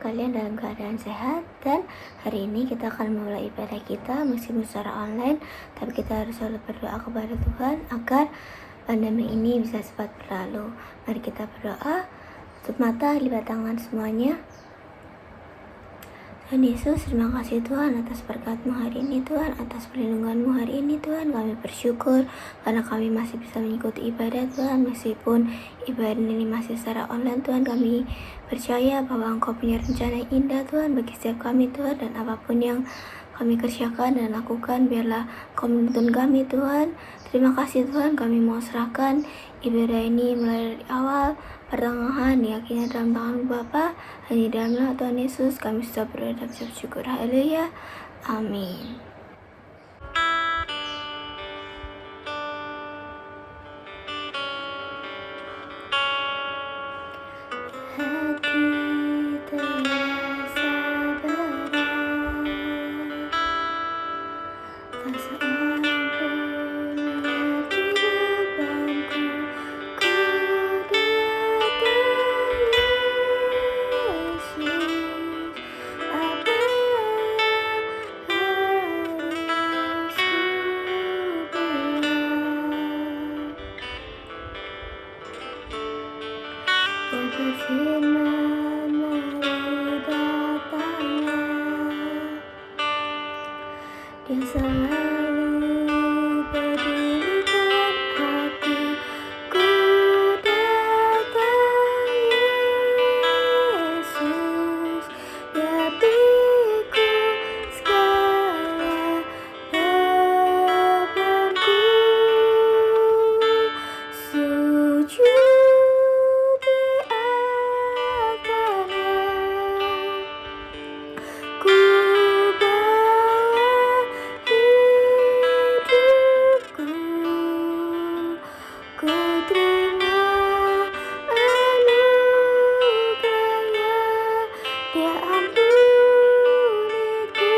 kalian dalam keadaan sehat. Dan hari ini kita akan memulai ibadah kita meskipun secara online, tapi kita harus selalu berdoa kepada Tuhan agar pandemi ini bisa cepat berlalu. Mari kita berdoa. Tutup mata, lipat tangan semuanya. Tuhan Yesus, terima kasih Tuhan atas berkat-Mu hari ini Tuhan, atas perlindungan-Mu hari ini Tuhan. Kami bersyukur karena kami masih bisa mengikuti ibadah Tuhan, meskipun ibadah ini masih secara online Tuhan. Kami percaya bahwa Engkau punya rencana yang indah Tuhan bagi setiap kami Tuhan, dan apapun yang kami kerjakan dan lakukan, biarlah Engkau menuntun kami Tuhan. Terima kasih Tuhan, kami mau serahkan ibadah ini mulai dari awal, pertengahan, yakinnya dalam tangan Bapa. Hanya dalam nama Tuhan Yesus kami sudah berdoa dan bersyukur. Haleluya. Amin. Hati terasa berat, tak seorang pun mengerti bebanku. Ku datang Yesus, apa yang harus ku buat? Kau berfirman, mari datanglah. Dia selalu pedulikan aku. Ku datang Yesus, Dia pikul segala bebanku. Sujud di atasnya, ku bawa hidupku. Ku terima anugerahnya, Dia ampuniku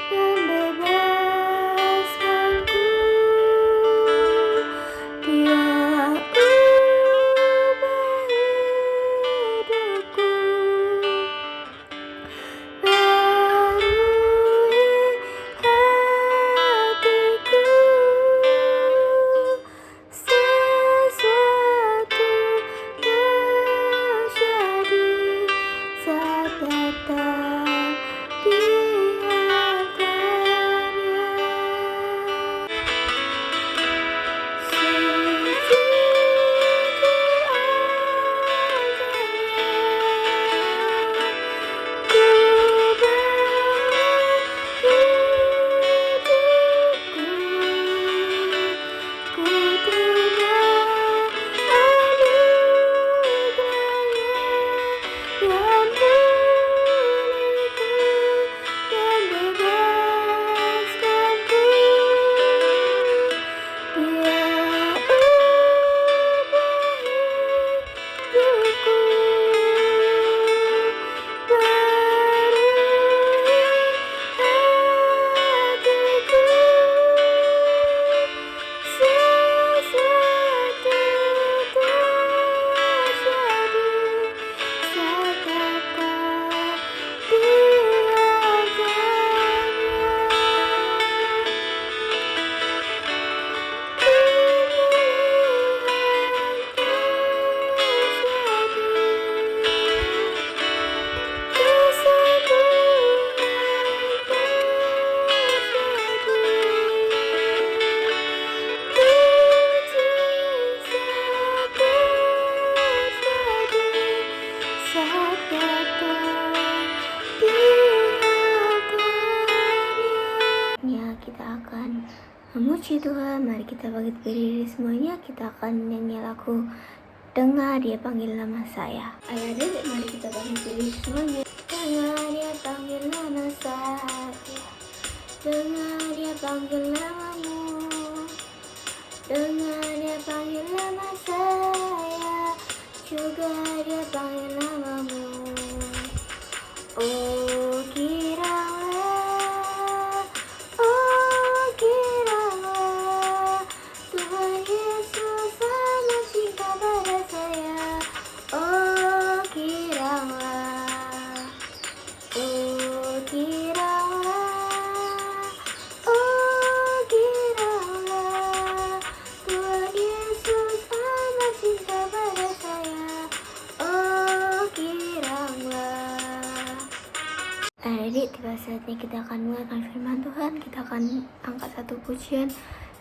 dan bebaskanku. Dia ubah hidupku, barui hatiku. Sesuatu terjadi saat datang di hadapannya. Sujud di atasnya, ku bawa hidupku. Ku terima anugerahnya, Dia ampuniku dan bebaskanku. Dia ubah hidupku, barui hatiku. Sesuatu terjadi saat datang di kita akan memuji Tuhan. Mari kita bangkit berdiri semuanya. Kita akan nyanyi lagu Dengar Dia Panggil Nama Saya. Ayo adik, mari kita bangkit berdiri semuanya. Dengar Dia panggil nama saya, dengar Dia panggil namamu, dengar Dia panggil nama saya, juga Dia panggil namamu. Oh kiranya, oh kiranya Tuhan Yesus sangat cinta pada saya. Oh kiranya saatnya kita akan mendengarkan firman Tuhan. Kita akan angkat satu pujian.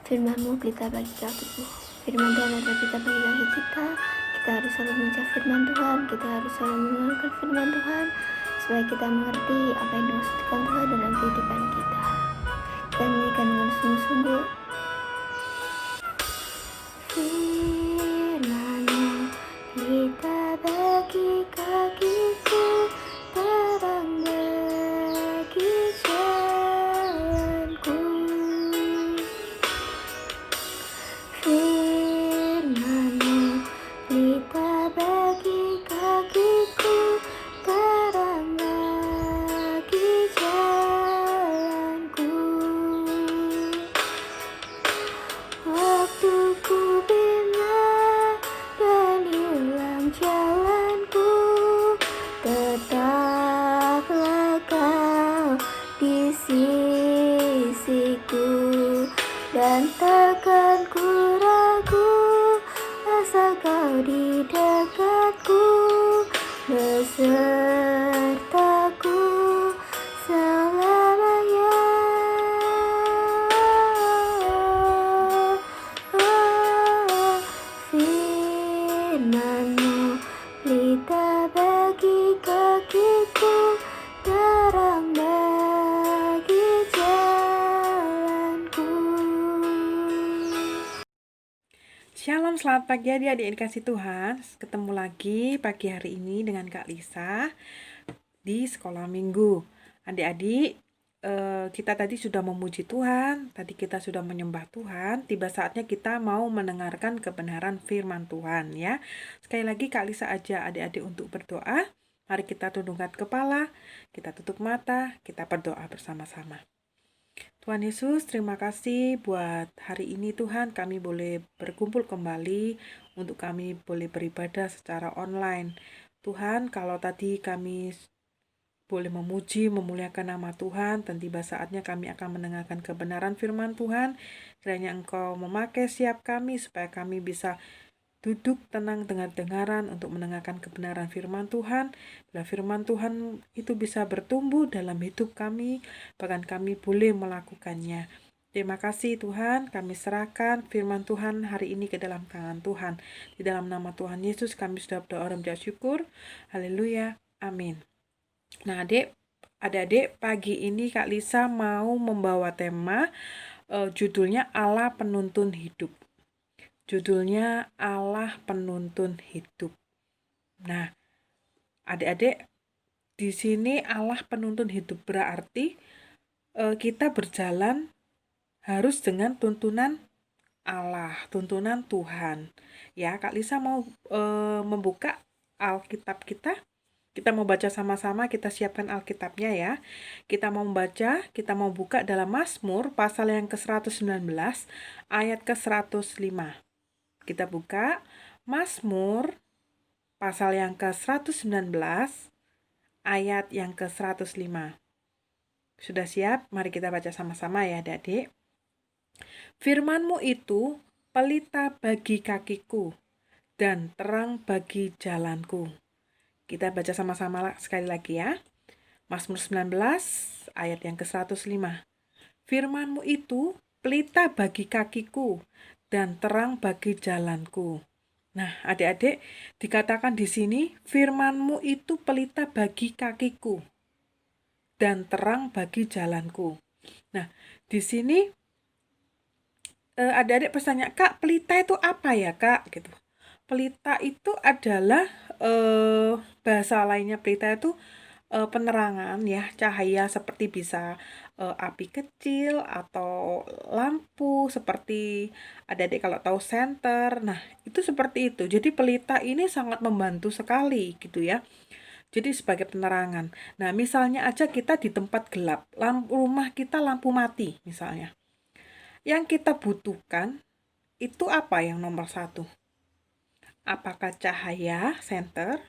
Firman-Mu pelita bagi kakiku. Firman Tuhan adalah pelita bagi kaki kita. Kita harus selalu membaca firman Tuhan. Kita harus selalu mendengarkan firman Tuhan supaya kita mengerti apa yang dimaksudkan Tuhan dalam kehidupan kita. Kita menyanyikan dengan sungguh-sungguh. Firman-Mu pelita bagi kakiku, terang bagi jalanku. Firman-Mu pelita bagi kakiku, terang bagi jalanku. Waktu ku bina dan hilang jalanku, tetaplah Kau di sisiku, dan takkan ku ragu asal Kau di dekatku, besertaku selamanya. Firman-Mu pelita bagi kakiku, terang bagi jalanku. Shalom, selamat pagi adik-adik yang dikasih Tuhan. Ketemu lagi pagi hari ini dengan Kak Lisa di sekolah minggu. Adik-adik, kita tadi sudah memuji Tuhan, tadi kita sudah menyembah Tuhan. Tiba saatnya kita mau mendengarkan kebenaran firman Tuhan ya. Sekali lagi Kak Lisa ajak adik-adik untuk berdoa. Mari kita tundukkan kepala, kita tutup mata, kita berdoa bersama-sama. Tuhan Yesus, terima kasih buat hari ini Tuhan, kami boleh berkumpul kembali untuk kami boleh beribadah secara online. Tuhan, kalau tadi kami boleh memuji, memuliakan nama Tuhan, dan tiba saatnya kami akan mendengarkan kebenaran firman Tuhan. Kiranya Engkau memakai setiap kami supaya kami bisa duduk tenang dengar-dengaran untuk mendengarkan kebenaran firman Tuhan. Bila firman Tuhan itu bisa bertumbuh dalam hidup kami, bahkan kami boleh melakukannya. Terima kasih Tuhan, kami serahkan firman Tuhan hari ini ke dalam tangan Tuhan. Di dalam nama Tuhan Yesus kami sudah berdoa dan mengucap syukur. Haleluya, amin. Nah adik-adik, pagi ini Kak Lisa mau membawa tema judulnya Allah Penuntun Hidup. Judulnya Allah Penuntun Hidup. Nah, adik-adik, di sini Allah Penuntun Hidup berarti kita berjalan harus dengan tuntunan Allah, tuntunan Tuhan. Ya, Kak Lisa mau membuka Alkitab kita. Kita mau baca sama-sama, kita siapkan Alkitabnya ya. Kita mau membaca, kita mau buka dalam Mazmur pasal yang ke-119 ayat ke-105. Kita buka Mazmur pasal yang ke-119 ayat yang ke-105. Sudah siap? Mari kita baca sama-sama ya adik-adik. Firman-Mu itu pelita bagi kakiku dan terang bagi jalanku. Kita baca sama-sama sekali lagi ya. Mazmur 19 ayat yang ke-105. Firman-Mu itu pelita bagi kakiku dan terang bagi jalanku. Nah, adik-adik, dikatakan di sini firman-Mu itu pelita bagi kakiku dan terang bagi jalanku. Nah, di sini adik-adik bertanya, Kak, pelita itu apa ya, Kak? Gitu. Pelita itu adalah bahasa lainnya pelita itu penerangan ya, cahaya seperti bisa api kecil atau lampu seperti adik-adik kalau tahu senter. Nah, itu seperti itu. Jadi pelita ini sangat membantu sekali gitu ya. Jadi sebagai penerangan. Nah, misalnya aja kita di tempat gelap, rumah kita lampu mati misalnya. Yang kita butuhkan itu apa yang nomor satu? Apakah cahaya senter?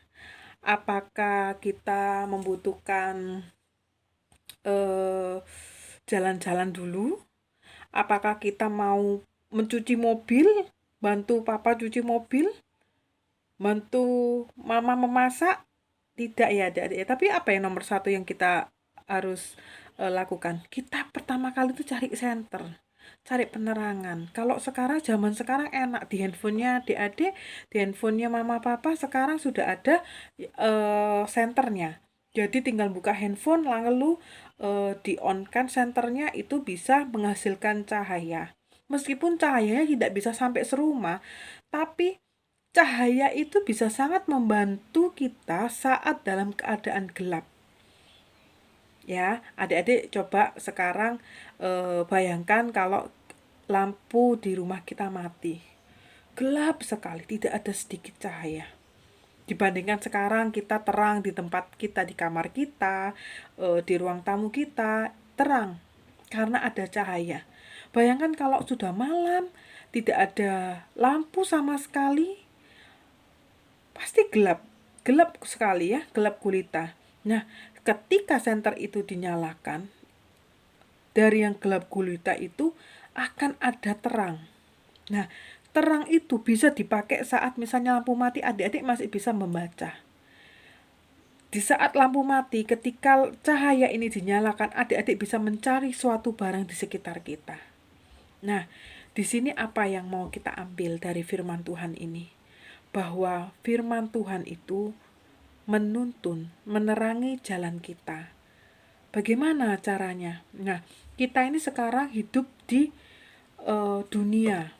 Apakah kita membutuhkan jalan-jalan dulu? Apakah kita mau mencuci mobil, bantu papa cuci mobil, bantu mama memasak? Tidak ya adik-adik. Tapi apa yang nomor satu yang kita harus lakukan? Kita pertama kali itu cari senter, cari penerangan. Kalau zaman sekarang enak, di handphonenya adik-adik, di handphonenya mama papa sekarang sudah ada senternya. Jadi tinggal buka handphone lalu di-on-kan senternya, itu bisa menghasilkan cahaya. Meskipun cahayanya tidak bisa sampai serumah, tapi cahaya itu bisa sangat membantu kita saat dalam keadaan gelap. Ya, adik-adik coba sekarang bayangkan kalau lampu di rumah kita mati. Gelap sekali, tidak ada sedikit cahaya. Dibandingkan sekarang kita terang di tempat kita, di kamar kita, di ruang tamu kita, terang karena ada cahaya. Bayangkan kalau sudah malam, tidak ada lampu sama sekali, pasti gelap. Gelap sekali ya, gelap gulita. Nah, ketika senter itu dinyalakan, dari yang gelap gulita itu akan ada terang. Nah, terang itu bisa dipakai saat misalnya lampu mati, adik-adik masih bisa membaca. Di saat lampu mati, ketika cahaya ini dinyalakan, adik-adik bisa mencari suatu barang di sekitar kita. Nah, di sini apa yang mau kita ambil dari firman Tuhan ini? Bahwa firman Tuhan itu menuntun, menerangi jalan kita. Bagaimana caranya? Nah, kita ini sekarang hidup di dunia.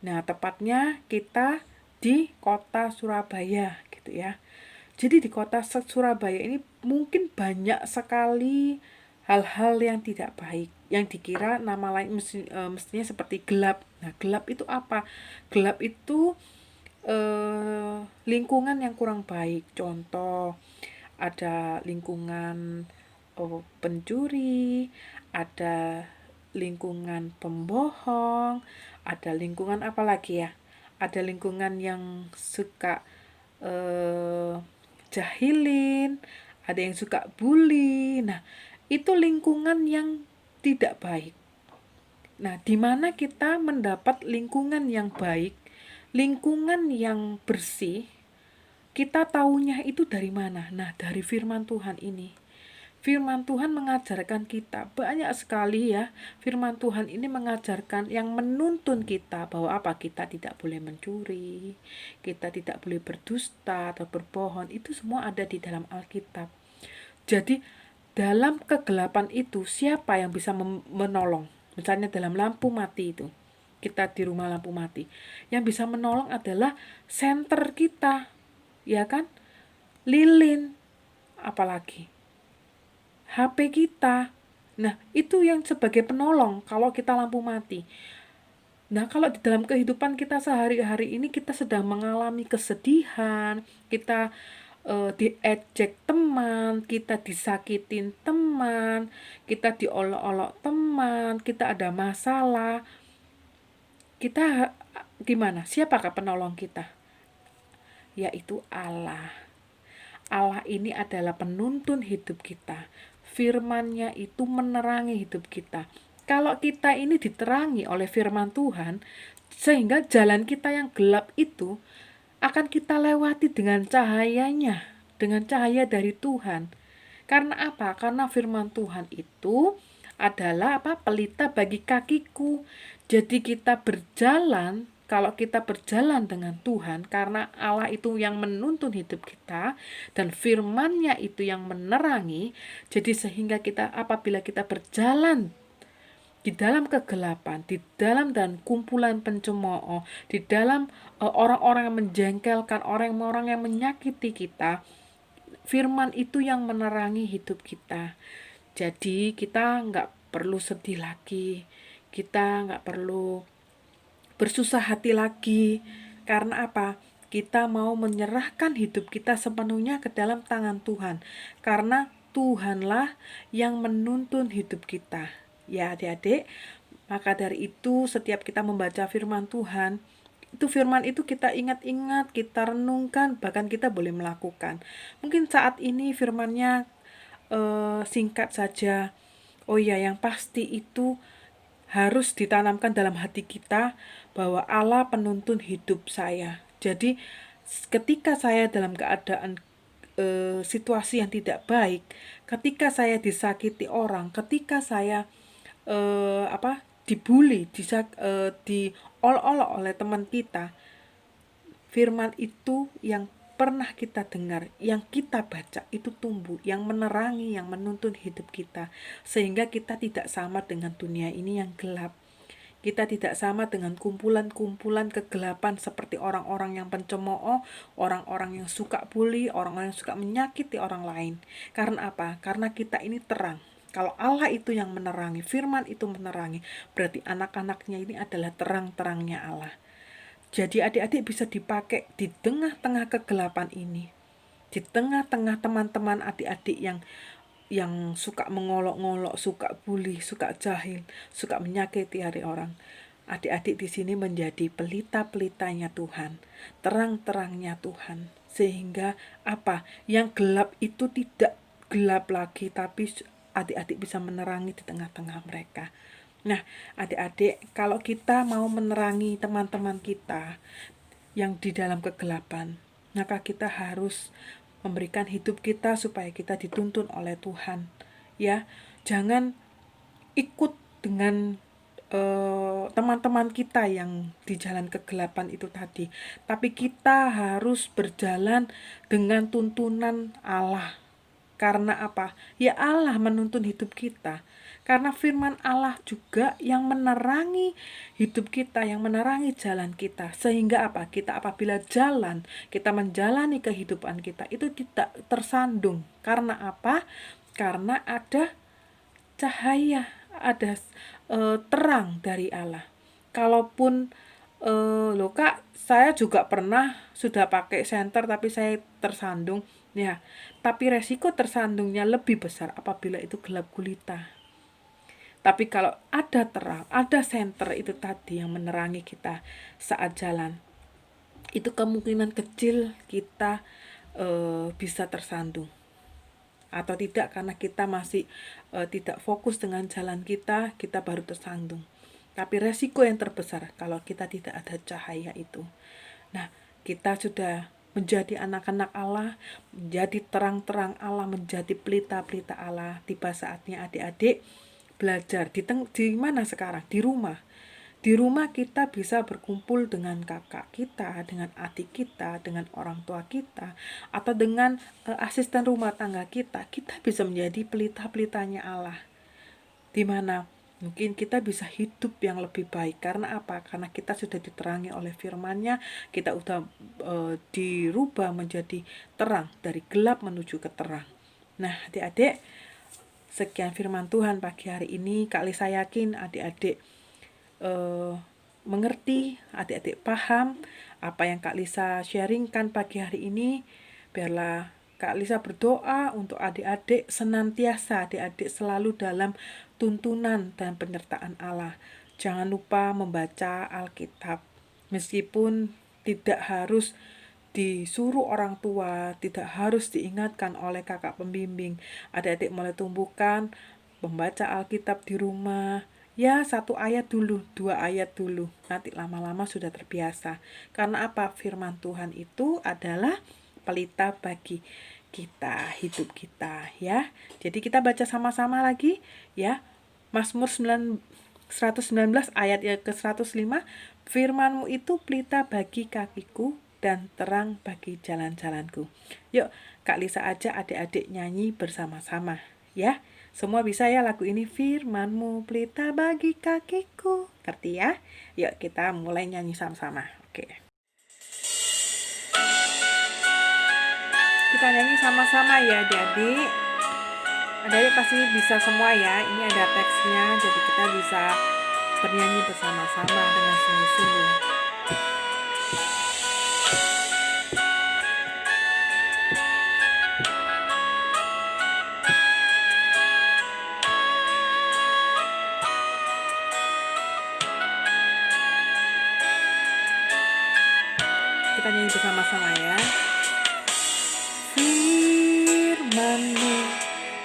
Nah, tepatnya kita di kota Surabaya gitu ya. Jadi di kota Surabaya ini mungkin banyak sekali hal-hal yang tidak baik, yang dikira nama lain mestinya seperti gelap. Nah, gelap itu apa? Gelap itu lingkungan yang kurang baik. Contoh, ada lingkungan pencuri, ada lingkungan pembohong, ada lingkungan apa lagi ya? Ada lingkungan yang suka jahilin, ada yang suka bully. Nah, itu lingkungan yang tidak baik. Nah, di mana kita mendapat lingkungan yang baik, lingkungan yang bersih, kita taunya itu dari mana? Nah, dari firman Tuhan ini. Firman Tuhan mengajarkan kita banyak sekali ya. Firman Tuhan ini mengajarkan yang menuntun kita bahwa apa? Kita tidak boleh mencuri, kita tidak boleh berdusta atau berbohong. Itu semua ada di dalam Alkitab. Jadi dalam kegelapan itu siapa yang bisa menolong? Misalnya dalam lampu mati itu, kita di rumah lampu mati, yang bisa menolong adalah senter kita, ya kan? Lilin, apalagi HP kita. Nah, itu yang sebagai penolong kalau kita lampu mati. Nah, kalau di dalam kehidupan kita sehari-hari ini kita sedang mengalami kesedihan, kita diejek teman, kita disakitin teman, kita diolok-olok teman, kita ada masalah, kita gimana? Siapakah penolong kita? Yaitu Allah. Allah ini adalah penuntun hidup kita. Firman-Nya itu menerangi hidup kita. Kalau kita ini diterangi oleh firman Tuhan, sehingga jalan kita yang gelap itu akan kita lewati dengan cahayanya, dengan cahaya dari Tuhan. Karena apa? Karena firman Tuhan itu adalah apa? Pelita bagi kakiku. Jadi kita berjalan, kalau kita berjalan dengan Tuhan, karena Allah itu yang menuntun hidup kita, dan firman-Nya itu yang menerangi, jadi sehingga kita apabila kita berjalan di dalam kegelapan, di dalam dan kumpulan pencemooh, di dalam orang-orang yang menjengkelkan, orang-orang yang menyakiti kita, firman itu yang menerangi hidup kita. Jadi kita nggak perlu sedih lagi, kita nggak perlu bersusah hati lagi. Karena apa? Kita mau menyerahkan hidup kita sepenuhnya ke dalam tangan Tuhan. Karena Tuhanlah yang menuntun hidup kita. Ya adik-adik, maka dari itu setiap kita membaca firman Tuhan, itu firman itu kita ingat-ingat, kita renungkan, bahkan kita boleh melakukan. Mungkin saat ini firman-Nya singkat saja. Oh ya, yang pasti itu harus ditanamkan dalam hati kita bahwa Allah penuntun hidup saya. Jadi ketika saya dalam keadaan situasi yang tidak baik, ketika saya disakiti orang, ketika saya dibully, diolok-olok oleh teman kita, firman itu yang pernah kita dengar, yang kita baca itu tumbuh, yang menerangi, yang menuntun hidup kita, sehingga kita tidak sama dengan dunia ini yang gelap. Kita tidak sama dengan kumpulan-kumpulan kegelapan seperti orang-orang yang pencemooh, orang-orang yang suka bully, orang-orang yang suka menyakiti orang lain. Karena apa? Karena kita ini terang. Kalau Allah itu yang menerangi, firman itu menerangi, berarti anak-anaknya ini adalah terang-terangnya Allah. Jadi adik-adik bisa dipakai di tengah-tengah kegelapan ini. Di tengah-tengah teman-teman adik-adik yang suka mengolok-ngolok, suka bully, suka jahil, suka menyakiti hari orang. Adik-adik di sini menjadi pelita-pelitanya Tuhan, terang-terangnya Tuhan. Sehingga apa? Yang gelap itu tidak gelap lagi, tapi adik-adik bisa menerangi di tengah-tengah mereka. Nah, adik-adik, kalau kita mau menerangi teman-teman kita yang di dalam kegelapan, maka kita harus memberikan hidup kita supaya kita dituntun oleh Tuhan. Ya, jangan ikut dengan teman-teman kita yang di jalan kegelapan itu tadi, tapi kita harus berjalan dengan tuntunan Allah. Karena apa? Ya Allah menuntun hidup kita. Karena firman Allah juga yang menerangi hidup kita, yang menerangi jalan kita. Sehingga apa? Kita apabila jalan, kita menjalani kehidupan kita, itu tidak tersandung. Karena apa? Karena ada cahaya, ada terang dari Allah. Kalaupun loh Kak, saya juga pernah sudah pakai senter tapi saya tersandung. Ya, tapi resiko tersandungnya lebih besar apabila itu gelap gulita. Tapi kalau ada terang, ada senter itu tadi yang menerangi kita saat jalan, itu kemungkinan kecil kita bisa tersandung. Atau tidak, karena kita masih tidak fokus dengan jalan kita baru tersandung. Tapi resiko yang terbesar kalau kita tidak ada cahaya itu. Nah, kita sudah menjadi anak-anak Allah, menjadi terang-terang Allah, menjadi pelita-pelita Allah. Tiba saatnya adik-adik belajar. Di mana sekarang? Di rumah. Di rumah kita bisa berkumpul dengan kakak kita, dengan adik kita, dengan orang tua kita, atau dengan asisten rumah tangga kita. Kita bisa menjadi pelita-pelitanya Allah. Di mana mungkin kita bisa hidup yang lebih baik. Karena apa? Karena kita sudah diterangi oleh firman-Nya, kita sudah dirubah menjadi terang, dari gelap menuju ke terang. Nah, adik-adik, sekian firman Tuhan pagi hari ini. Kak Lisa yakin adik-adik mengerti, adik-adik paham apa yang Kak Lisa sharingkan pagi hari ini. Biarlah Kak Lisa berdoa untuk adik-adik senantiasa, adik-adik selalu dalam tuntunan dan penyertaan Allah. Jangan lupa membaca Alkitab. Meskipun tidak harus disuruh orang tua, tidak harus diingatkan oleh kakak pembimbing, adik-adik mulai tumbuhkan membaca Alkitab di rumah. Ya, 1 ayat dulu, 2 ayat dulu. Nanti lama-lama sudah terbiasa. Karena apa? Firman Tuhan itu adalah pelita bagi kita, hidup kita, ya. Jadi kita baca sama-sama lagi, ya. Mazmur 119 ayat ke-105, firman-Mu itu pelita bagi kakiku dan terang bagi jalan-jalanku. Yuk, Kak Lisa aja adik-adik nyanyi bersama-sama, ya. Semua bisa ya lagu ini, firman-Mu pelita bagi kakiku. Ngerti ya? Yuk kita mulai nyanyi sama-sama. Oke. Kita nyanyi sama-sama ya adik-adik. Adik-adik pasti bisa semua ya. Ini ada teksnya, jadi kita bisa bernyanyi bersama-sama dengan sungguh-sungguh. Kita nyanyi bersama-sama ya. Firman-Mu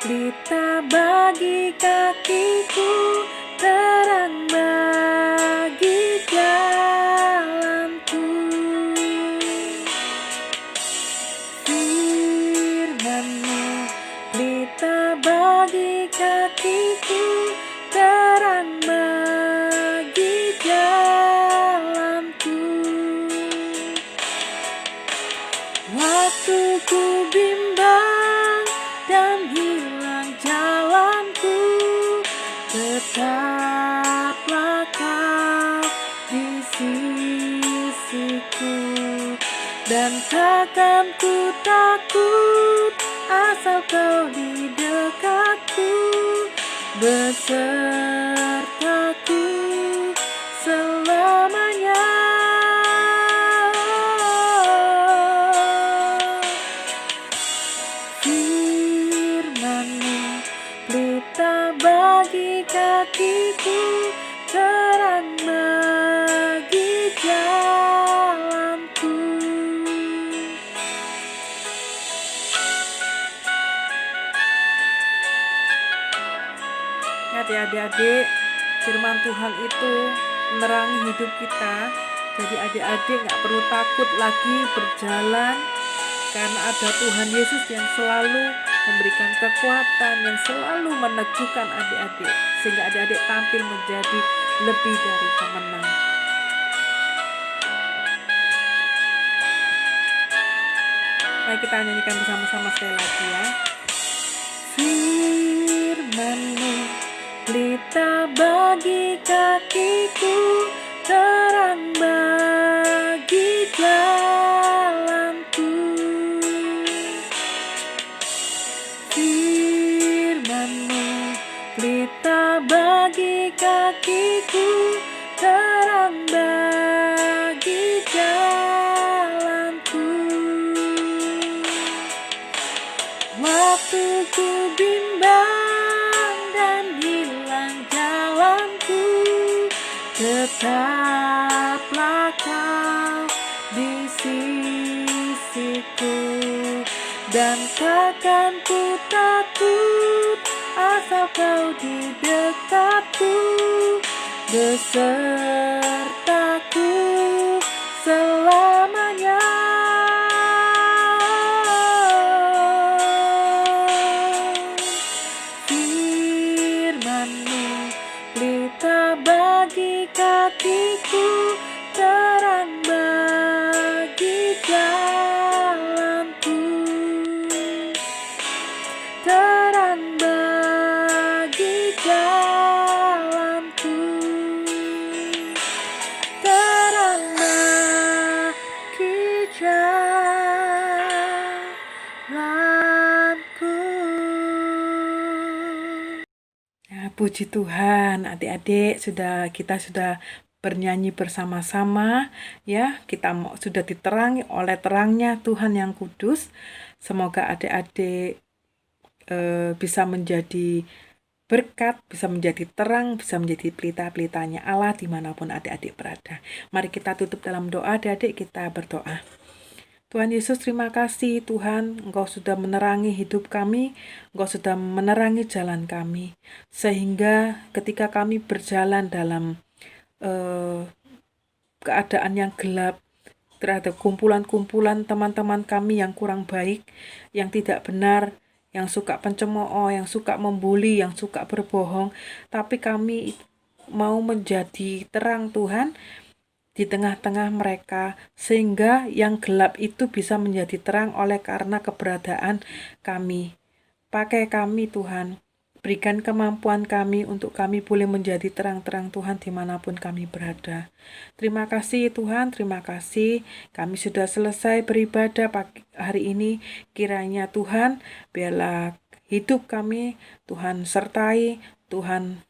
pelita bagi kakiku, terang bagi jalanku. dan takkan ku takut asal kau di dekatku, besertaku selamanya. Firman-Mu pelita bagi kakiku, terang bagi jalanku. Adik-adik, firman Tuhan itu menerangi hidup kita. Jadi adik-adik gak perlu takut lagi berjalan, karena ada Tuhan Yesus yang selalu memberikan kekuatan, yang selalu meneguhkan adik-adik, sehingga adik-adik tampil menjadi lebih dari pemenang. Mari kita nyanyikan bersama-sama sekali lagi ya. Firman-Mu pelita bagi kakiku, terang bagi jalanku. Firman-Mu pelita bagi kakiku, terang bagi jalanku. Waktu ku bimbang dan hilang jalanku, tetaplah kau di sisiku, dan takkan ku takut asal kau di dekatku, besertaku selamanya. Firman-Mu pelita bagi kakiku, terang bagi jalanku, terang bagi jalanku, terang bagi jalanku. Ya, puji Tuhan, adik-adik kita sudah bernyanyi bersama-sama ya. Kita sudah diterangi oleh terangnya Tuhan yang kudus. Semoga adik-adik bisa menjadi berkat, bisa menjadi terang, bisa menjadi pelita-pelitanya Allah dimanapun adik-adik berada. Mari kita tutup dalam doa, adik-adik kita berdoa. Tuhan Yesus, terima kasih Tuhan, Engkau sudah menerangi hidup kami, Engkau sudah menerangi jalan kami, sehingga ketika kami berjalan dalam keadaan yang gelap, terhadap kumpulan-kumpulan teman-teman kami yang kurang baik, yang tidak benar, yang suka pencemooh, yang suka membuli, yang suka berbohong, tapi kami mau menjadi terang Tuhan di tengah-tengah mereka, sehingga yang gelap itu bisa menjadi terang oleh karena keberadaan kami. Pakai kami Tuhan, berikan kemampuan kami untuk kami boleh menjadi terang-terang Tuhan dimanapun kami berada. Terima kasih Tuhan, terima kasih. Kami sudah selesai beribadah pagi hari ini. Kiranya Tuhan, biarlah hidup kami Tuhan sertai, Tuhan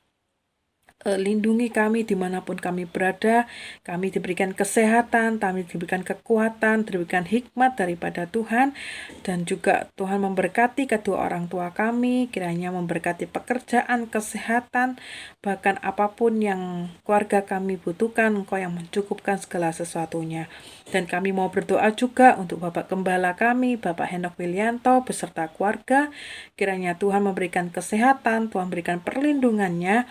lindungi kami dimanapun kami berada. Kami diberikan kesehatan, kami diberikan kekuatan, diberikan hikmat daripada Tuhan, dan juga Tuhan memberkati kedua orang tua kami, kiranya memberkati pekerjaan, kesehatan, bahkan apapun yang keluarga kami butuhkan, Engkau yang mencukupkan segala sesuatunya. Dan kami mau berdoa juga untuk Bapak Gembala kami, Bapak Henok Willianto beserta keluarga. Kiranya Tuhan memberikan kesehatan, Tuhan berikan perlindungan-Mu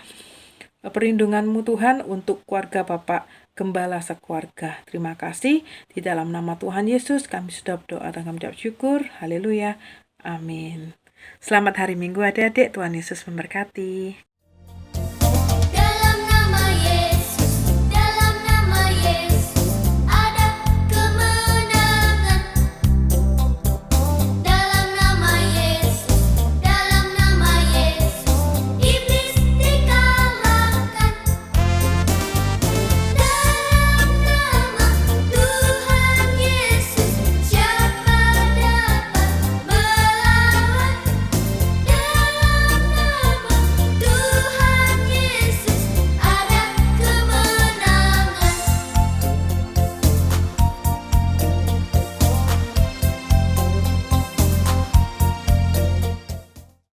Tuhan untuk keluarga Bapak Gembala sekeluarga. Terima kasih. Di dalam nama Tuhan Yesus kami sudah berdoa dan kami ucap syukur. Haleluya. Amin. Selamat hari Minggu adik-adik. Tuhan Yesus memberkati.